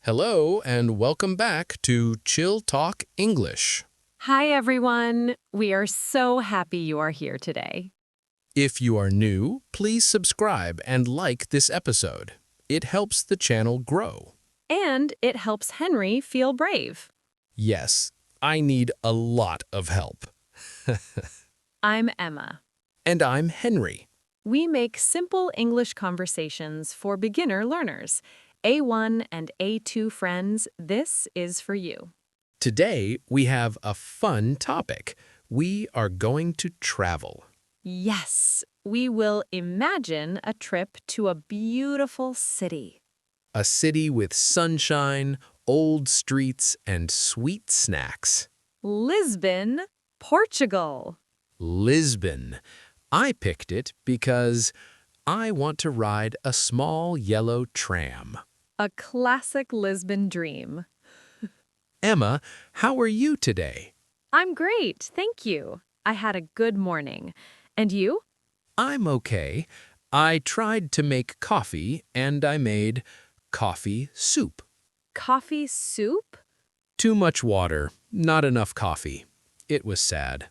Hello and welcome back to Chilltalk English. Hi, everyone. We are so happy you are here today. If you are new, please subscribe and like this episode. It helps the channel grow. And it helps Henry feel brave. Yes, I need a lot of help. I'm Emma. And I'm Henry. We make simple English conversations for beginner learners. A1 and A2 friends, this is for you. Today, we have a fun topic. We are going to travel. Yes, we will imagine a trip to a beautiful city. A city with sunshine, old streets, and sweet snacks. Lisbon, Portugal. Lisbon. I picked it because I want to ride a small yellow tram. A classic Lisbon dream. Emma, how are you today? I'm great, thank you. I had a good morning. And you? I'm okay. I tried to make coffee and I made coffee soup. Coffee soup? Too much water, not enough coffee. It was sad.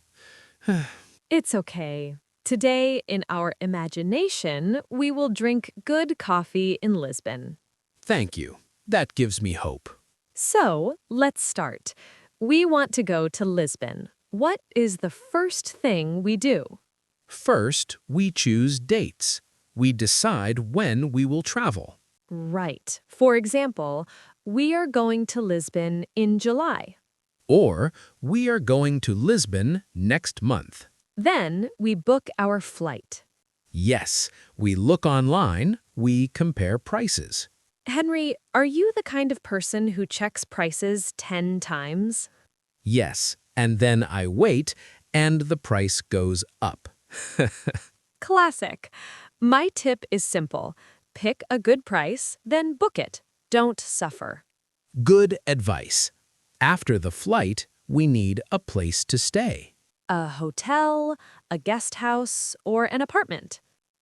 It's okay. Today, in our imagination, we will drink good coffee in Lisbon. Thank you. That gives me hope. So, let's start. We want to go to Lisbon. What is the first thing we do? First, we choose dates. We decide when we will travel. Right. For example, we are going to Lisbon in July. Or we are going to Lisbon next month. Then we book our flight. Yes, we look online, we compare prices. Henry, are you the kind of person who checks prices 10 times? Yes, and then I wait and the price goes up. Classic. My tip is simple. Pick a good price, then book it. Don't suffer. Good advice. After the flight, we need a place to stay. A hotel, a guest house, or an apartment.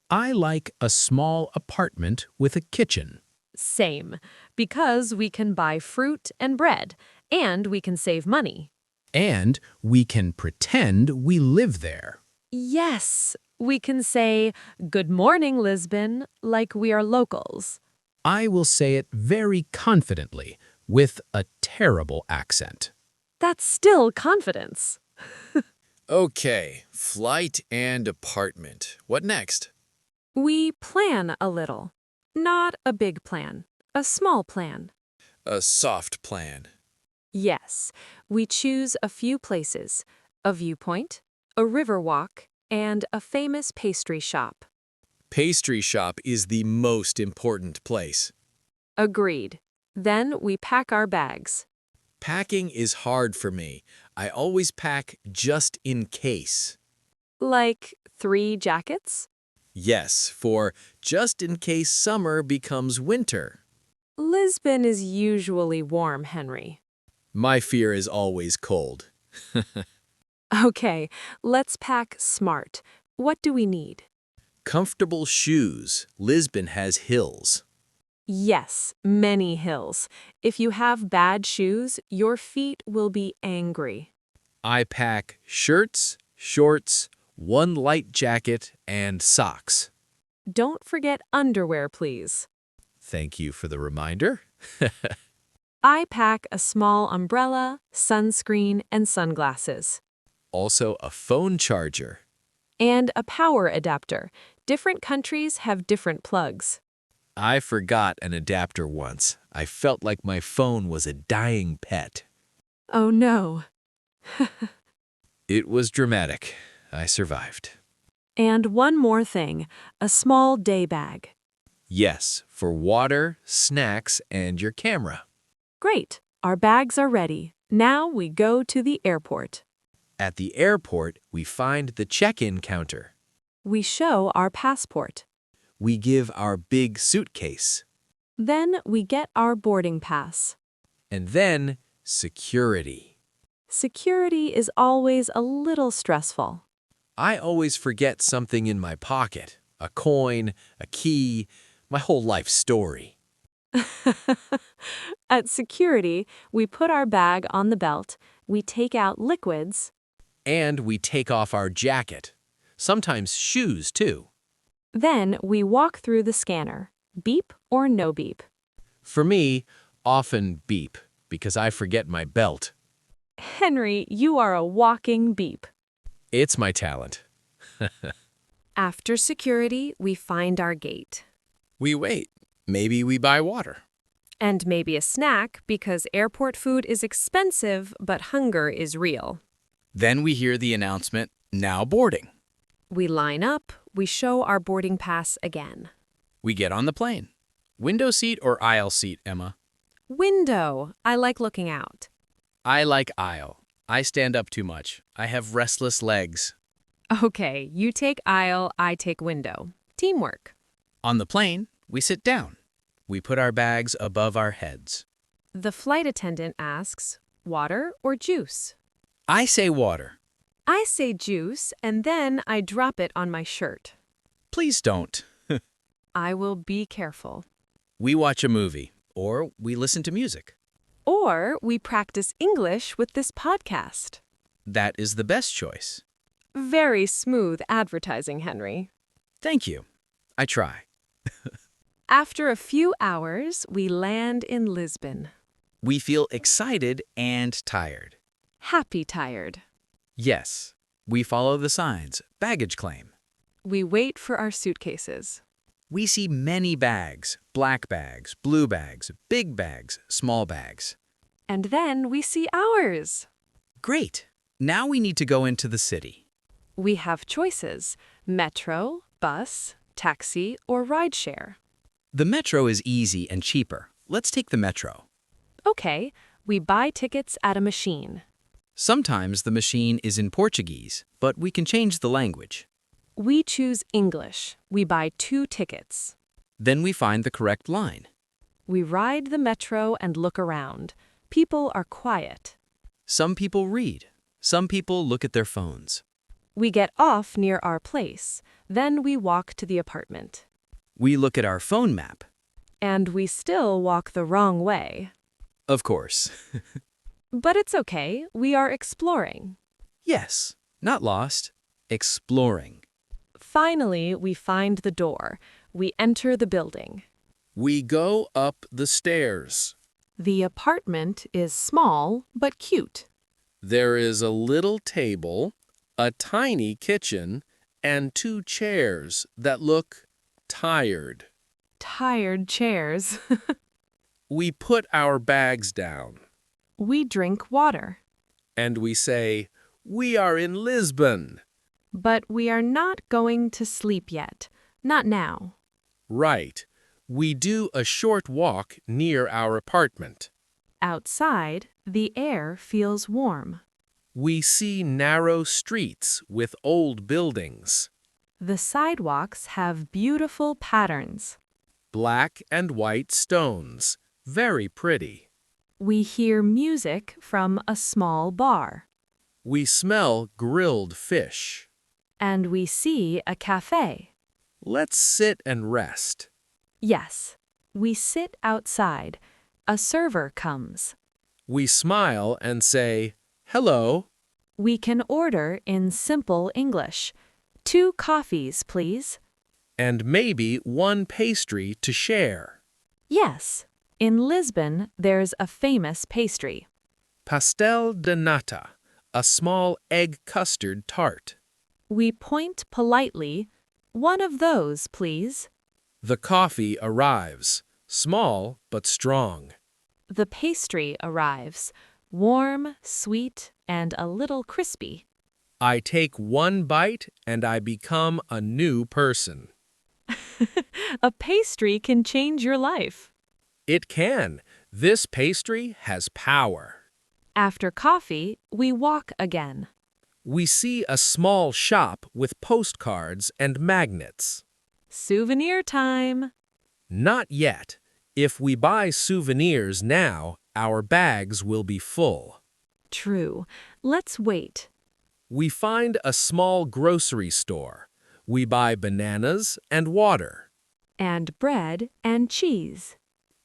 I like a small apartment with a kitchen. Same, because we can buy fruit and bread, and we can save money. And we can pretend we live there. Yes, we can say, "Good morning, Lisbon," like we are locals. I will say it very confidently, with a terrible accent. That's still confidence. Okay, flight and apartment. What next? We plan a little. Not a big plan, a small plan. A soft plan. Yes, we choose a few places, a viewpoint, a river walk, and a famous pastry shop. Pastry shop is the most important place. Agreed. Then we pack our bags. Packing is hard for me. I always pack just in case. Like 3 jackets? Yes, for just in case summer becomes winter. Lisbon is usually warm, Henry. My fear is always cold. Okay, let's pack smart. What do we need? Comfortable shoes. Lisbon has hills. Yes, many hills. If you have bad shoes, your feet will be angry. I pack shirts, shorts, one light jacket, and socks. Don't forget underwear, please. Thank you for the reminder. I pack a small umbrella, sunscreen, and sunglasses. Also a phone charger. And a power adapter. Different countries have different plugs. I forgot an adapter once. I felt like my phone was a dying pet. Oh no. It was dramatic. I survived. And one more thing, a small day bag. Yes, for water, snacks, and your camera. Great, our bags are ready. Now we go to the airport. At the airport, we find the check-in counter. We show our passport. We give our big suitcase. Then we get our boarding pass. And then, security. Security is always a little stressful. I always forget something in my pocket. A coin, a key, my whole life story. At security, we put our bag on the belt, we take out liquids, And we take off our jacket. Sometimes shoes, too. then we walk through the scanner. Beep or no beep? For me, often beep, because I forget my belt. Henry, you are a walking beep. It's my talent. After security, we find our gate. We wait. Maybe we buy water. And maybe a snack because airport food is expensive, but hunger is real. Then we hear the announcement, now boarding. We line up, we show our boarding pass again. We get on the plane. Window seat or aisle seat, Emma? Window. I like looking out. I like aisle. I stand up too much. I have restless legs. Okay, you take aisle, I take window. Teamwork. On the plane, we sit down. We put our bags above our heads. The flight attendant asks, water or juice? I say water. I say juice, and then I drop it on my shirt. Please don't. I will be careful. We watch a movie, or we listen to music. Or we practice English with this podcast. That is the best choice. Very smooth advertising, Henry. Thank you. I try. After a few hours, we land in Lisbon. We feel excited and tired. Happy tired. Yes, we follow the signs, baggage claim. We wait for our suitcases. We see many bags, black bags, blue bags, big bags, small bags. And then we see ours. Great. Now we need to go into the city. We have choices: metro, bus, taxi, or rideshare. The metro is easy and cheaper. Let's take the metro. Okay, we buy tickets at a machine. Sometimes the machine is in Portuguese, but we can change the language. We choose English. We buy 2 tickets. Then we find the correct line. We ride the metro and look around. People are quiet. Some people read. Some people look at their phones. We get off near our place. Then we walk to the apartment. We look at our phone map. And we still walk the wrong way. Of course. But it's okay. We are exploring. Yes, not lost. Exploring. Finally, we find the door. We enter the building. We go up the stairs. The apartment is small but cute. There is a little table, a tiny kitchen, and 2 chairs that look tired. Tired chairs. We put our bags down, We drink water. and we say, "We are in Lisbon." But we are not going to sleep yet. Not now. Right. We do a short walk near our apartment. Outside, the air feels warm. We see narrow streets with old buildings, The sidewalks have beautiful patterns. black and white stones, very pretty. We hear music from a small bar. We smell grilled fish. And we see a cafe. Let's sit and rest. Yes, we sit outside. A server comes. We smile and say, "Hello." We can order in simple English. 2 coffees, please. And maybe 1 pastry to share. Yes, in Lisbon, there's a famous pastry. Pastel de nata, a small egg custard tart. We point politely. 1 of those, please. The coffee arrives, small but strong. The pastry arrives, warm, sweet, and a little crispy. I take 1 bite and I become a new person. A pastry can change your life. It can. This pastry has power. After coffee, we walk again. We see a small shop with postcards and magnets. Souvenir time. Not yet. If we buy souvenirs now, our bags will be full. True. Let's wait. We find a small grocery store. We buy bananas and water. And bread and cheese.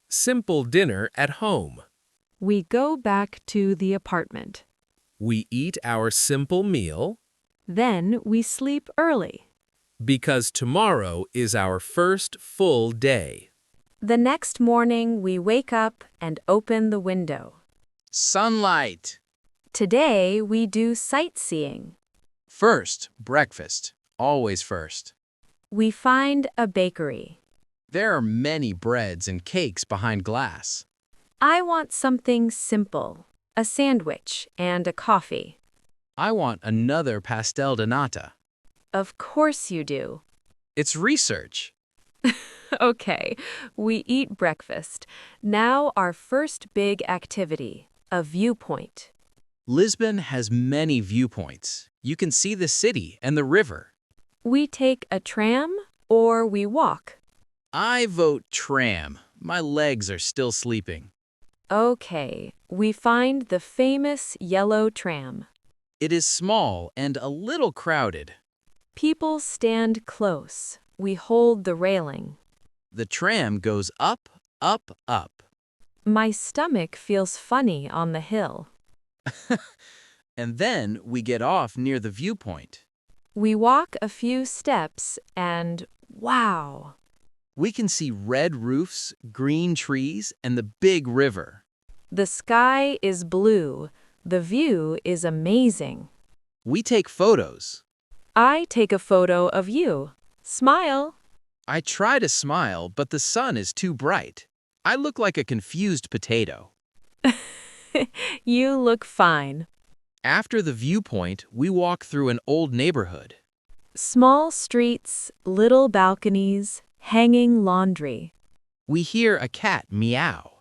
Simple dinner at home. We go back to the apartment. We eat our simple meal Then we sleep early. because tomorrow is our first full day. The next morning, we wake up and open the window. Sunlight. Today, we do sightseeing. First, breakfast. Always first. We find a bakery. There are many breads and cakes behind glass. I want something simple, a sandwich and a coffee. I want another pastel de nata. Of course you do. It's research. Okay, we eat breakfast. Now our first big activity, a viewpoint. Lisbon has many viewpoints. You can see the city and the river. We take a tram or we walk. I vote tram. My legs are still sleeping. Okay, we find the famous yellow tram. It is small and a little crowded. People stand close. We hold the railing. The tram goes up, up, up. My stomach feels funny on the hill. And then we get off near the viewpoint. We walk a few steps and wow! We can see red roofs, green trees, and the big river. The sky is blue. The view is amazing. We take photos. I take a photo of you. Smile. I try to smile, but the sun is too bright. I look like a confused potato. You look fine. After the viewpoint, we walk through an old neighborhood. Small streets, little balconies, hanging laundry. We hear a cat meow.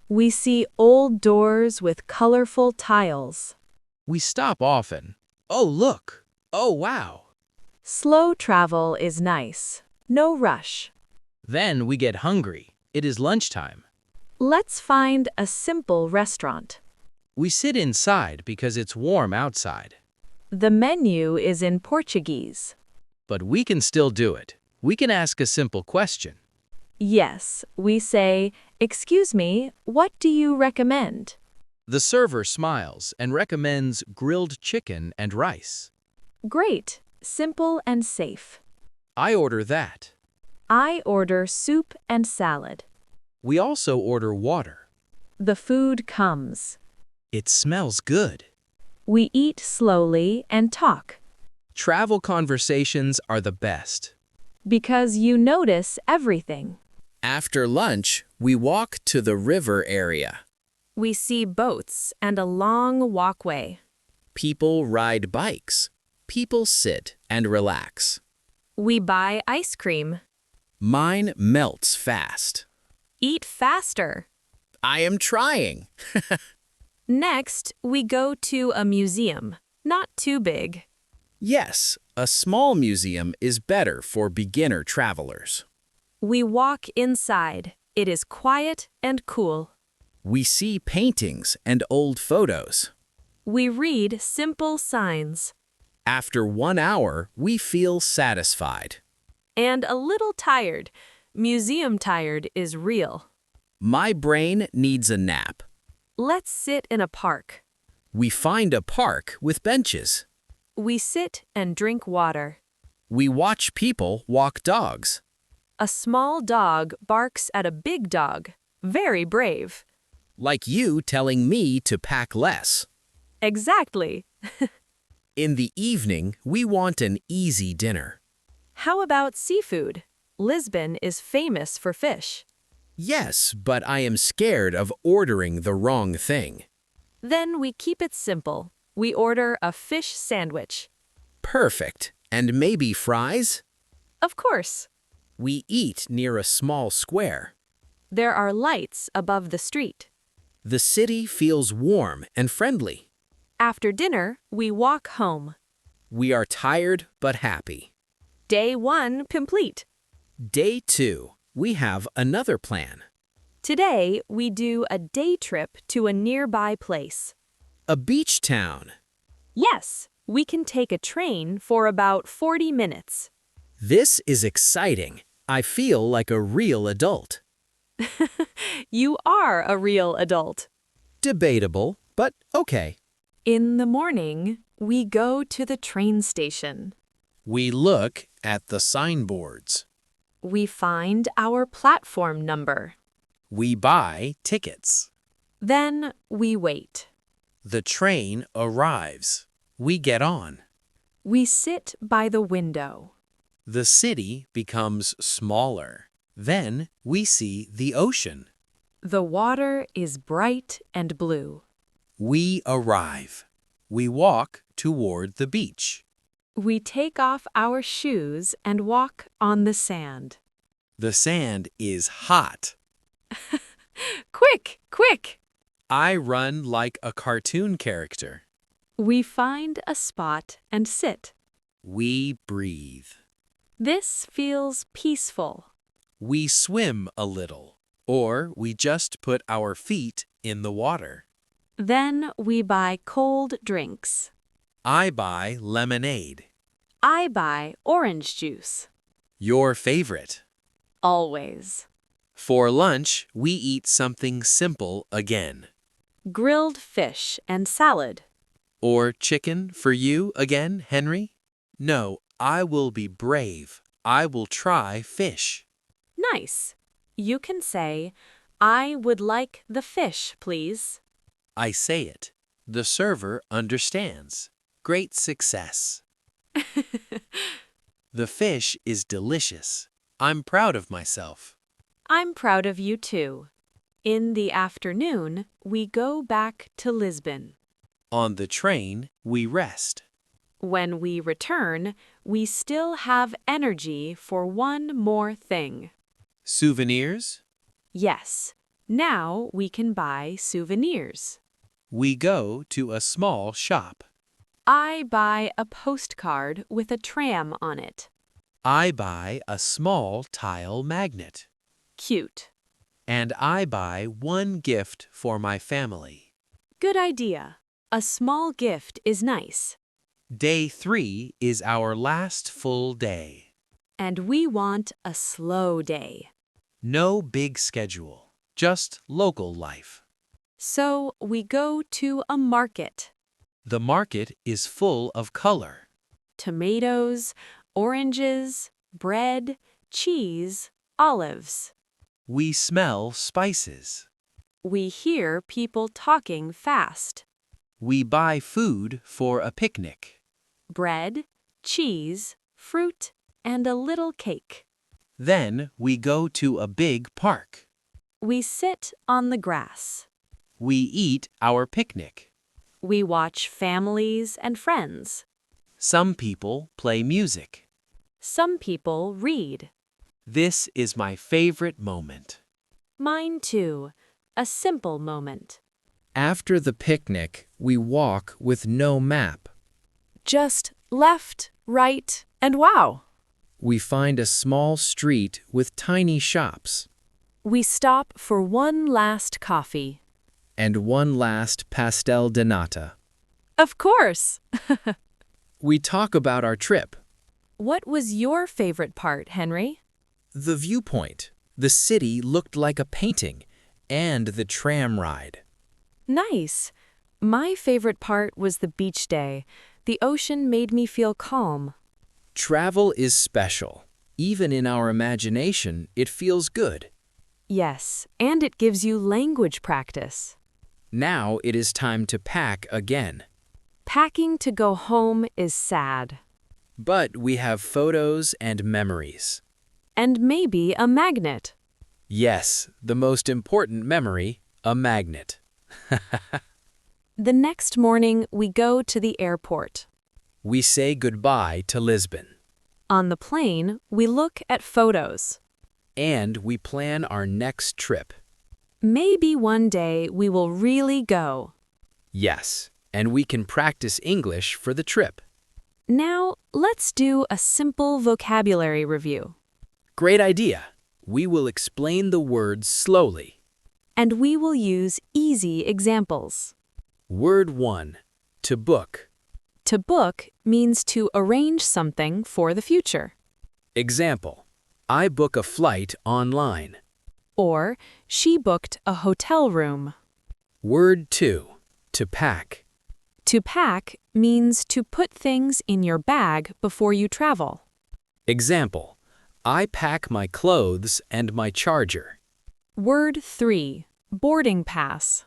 We see old doors with colorful tiles. We stop often. Oh, look! Oh, wow! Slow travel is nice. No rush. Then we get hungry. It is lunchtime. Let's find a simple restaurant. We sit inside because it's warm outside. The menu is in Portuguese. But we can still do it. We can ask a simple question. Yes, we say, "Excuse me, what do you recommend?" The server smiles and recommends grilled chicken and rice. Great, simple and safe. I order that. I order soup and salad. We also order water. The food comes. It smells good. We eat slowly and talk. Travel conversations are the best. Because you notice everything. After lunch, we walk to the river area. We see boats and a long walkway. People ride bikes. People sit and relax. We buy ice cream. Mine melts fast. Eat faster. I am trying. Next, we go to a museum. Not too big. Yes, a small museum is better for beginner travelers. We walk inside. It is quiet and cool. We see paintings and old photos. We read simple signs. After 1 hour, we feel satisfied. And a little tired. Museum tired is real. My brain needs a nap. Let's sit in a park. We find a park with benches. We sit and drink water. We watch people walk dogs. A small dog barks at a big dog. Very brave. Like you telling me to pack less. Exactly. In the evening, we want an easy dinner. How about seafood? Lisbon is famous for fish. Yes, but I am scared of ordering the wrong thing. Then we keep it simple. We order a fish sandwich. Perfect. And maybe fries? Of course. We eat near a small square. There are lights above the street. The city feels warm and friendly. After dinner, we walk home. We are tired but happy. Day 1 complete. Day 2, we have another plan. Today, we do a day trip to a nearby place. A beach town. Yes, we can take a train for about 40 minutes. This is exciting. I feel like a real adult. You are a real adult. Debatable, but okay. In the morning, we go to the train station. We look at the signboards. We find our platform number. We buy tickets. Then we wait. The train arrives. We get on. We sit by the window. The city becomes smaller. Then we see the ocean. The water is bright and blue. We arrive. We walk toward the beach. We take off our shoes and walk on the sand. The sand is hot. Quick, quick! I run like a cartoon character. We find a spot and sit. We breathe. This feels peaceful. We swim a little, or we just put our feet in the water. Then we buy cold drinks. I buy lemonade. I buy orange juice. Your favorite. Always. For lunch, we eat something simple again. Grilled fish and salad. Or chicken for you again, Henry? No, I will be brave. I will try fish. Nice. You can say, I would like the fish, please. I say it. The server understands. Great success. The fish is delicious. I'm proud of myself. I'm proud of you too. In the afternoon, we go back to Lisbon. On the train, we rest. When we return, we still have energy for one more thing. Souvenirs? Yes, now we can buy souvenirs. We go to a small shop. I buy a postcard with a tram on it. I buy a small tile magnet. Cute. And I buy one gift for my family. Good idea. A small gift is nice. Day 3 is our last full day. And we want a slow day. No big schedule, just local life. So we go to a market. The market is full of color. Tomatoes, oranges, bread, cheese, olives. We smell spices. We hear people talking fast. We buy food for a picnic. Bread, cheese, fruit, and a little cake. Then we go to a big park. We sit on the grass. We eat our picnic. We watch families and friends. Some people play music. Some people read. This is my favorite moment. Mine too. A simple moment. After the picnic, we walk with no map. Just left, right, and wow. We find a small street with tiny shops. We stop for one last coffee. And one last pastel de nata. Of course. We talk about our trip. What was your favorite part, Henry? The viewpoint. The city looked like a painting. And the tram ride. Nice. My favorite part was the beach day. The ocean made me feel calm. Travel is special. Even in our imagination, it feels good. Yes, and it gives you language practice. Now it is time to pack again. Packing to go home is sad. But we have photos and memories. And maybe a magnet. Yes, the most important memory, a magnet. The next morning, we go to the airport. We say goodbye to Lisbon. On the plane, we look at photos. And we plan our next trip. Maybe one day we will really go. Yes, and we can practice English for the trip. Now, let's do a simple vocabulary review. Great idea. We will explain the words slowly. And we will use easy examples. Word 1. To book. To book means to arrange something for the future. Example. I book a flight online. Or, she booked a hotel room. Word 2. To pack. To pack means to put things in your bag before you travel. Example, I pack my clothes and my charger. Word 3. Boarding pass.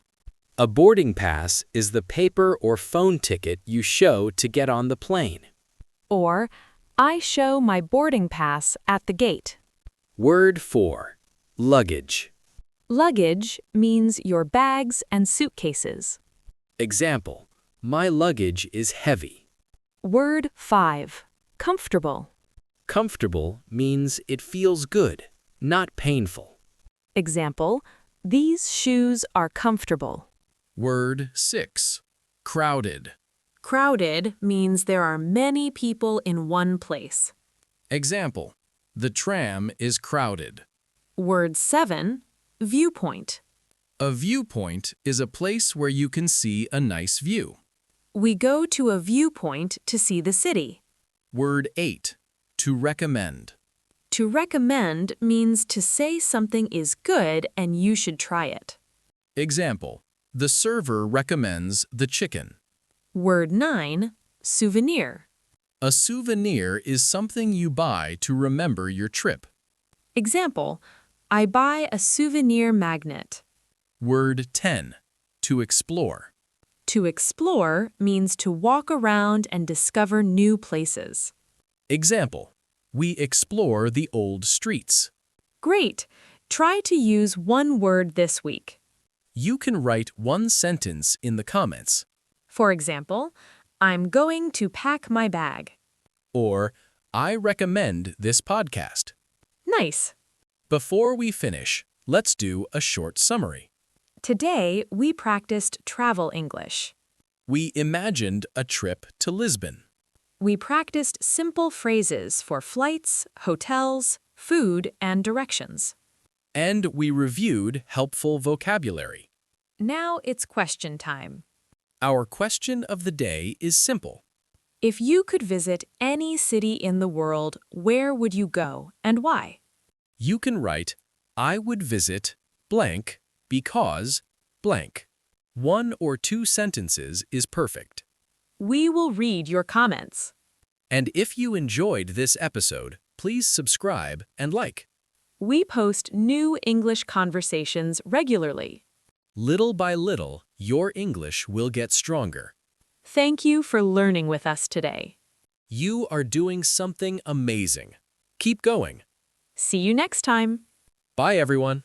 A boarding pass is the paper or phone ticket you show to get on the plane. Or, I show my boarding pass at the gate. Word 4. Luggage. Luggage means your bags and suitcases. Example, my luggage is heavy. Word 5. Comfortable. Comfortable means it feels good, not painful. Example, these shoes are comfortable. Word 6. Crowded. Crowded means there are many people in one place. Example, the tram is crowded. Word 7. Viewpoint. A viewpoint is a place where you can see a nice view. We go to a viewpoint to see the city. Word 8. To recommend. To recommend means to say something is good and you should try it. Example, the server recommends the chicken. Word 9. Souvenir. A souvenir is something you buy to remember your trip. Example, I buy a souvenir magnet. Word 10. To explore. To explore means to walk around and discover new places. Example, we explore the old streets. Great! Try to use one word this week. You can write one sentence in the comments. For example, I'm going to pack my bag. Or, I recommend this podcast. Nice! Before we finish, let's do a short summary. Today, we practiced travel English. We imagined a trip to Lisbon. We practiced simple phrases for flights, hotels, food, and directions. And we reviewed helpful vocabulary. Now it's question time. Our question of the day is simple. If you could visit any city in the world, where would you go and why? You can write, I would visit blank because blank. 1 or 2 sentences is perfect. We will read your comments. And if you enjoyed this episode, please subscribe and like. We post new English conversations regularly. Little by little, your English will get stronger. Thank you for learning with us today. You are doing something amazing. Keep going. See you next time. Bye, everyone.